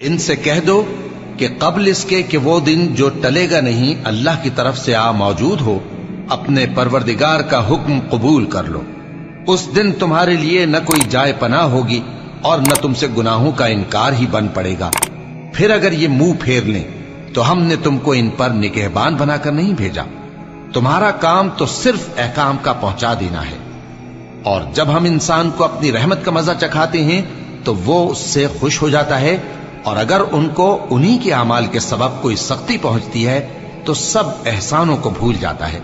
ان سے کہہ دو کہ قبل اس کے کہ وہ دن جو ٹلے گا نہیں اللہ کی طرف سے آ موجود ہو، اپنے پروردگار کا حکم قبول کر لو۔ اس دن تمہارے لیے نہ کوئی جائے پناہ ہوگی اور نہ تم سے گناہوں کا انکار ہی بن پڑے گا۔ پھر اگر یہ منہ پھیر لیں تو ہم نے تم کو ان پر نگہبان بنا کر نہیں بھیجا، تمہارا کام تو صرف احکام کا پہنچا دینا ہے۔ اور جب ہم انسان کو اپنی رحمت کا مزہ چکھاتے ہیں تو وہ اس سے خوش ہو جاتا ہے، اور اگر ان کو انہی کے اعمال کے سبب کوئی سختی پہنچتی ہے تو سب احسانوں کو بھول جاتا ہے۔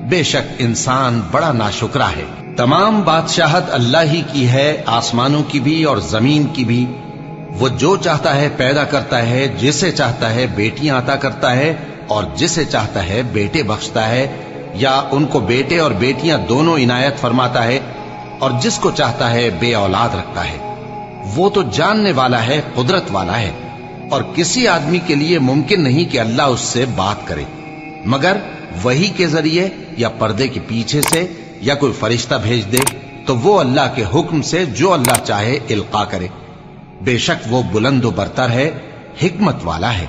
بے شک انسان بڑا ناشکرا ہے۔ تمام بادشاہت اللہ ہی کی ہے، آسمانوں کی بھی اور زمین کی بھی۔ وہ جو چاہتا ہے پیدا کرتا ہے، جسے چاہتا ہے بیٹیاں عطا کرتا ہے اور جسے چاہتا ہے بیٹے بخشتا ہے، یا ان کو بیٹے اور بیٹیاں دونوں عنایت فرماتا ہے، اور جس کو چاہتا ہے بے اولاد رکھتا ہے۔ وہ تو جاننے والا ہے، قدرت والا ہے، اور کسی آدمی کے لیے ممکن نہیں کہ اللہ اس سے بات کرے مگر وحی کے ذریعے یا پردے کے پیچھے سے، یا کوئی فرشتہ بھیج دے تو وہ اللہ کے حکم سے جو اللہ چاہے القا کرے۔ بے شک وہ بلند و برتر ہے، حکمت والا ہے۔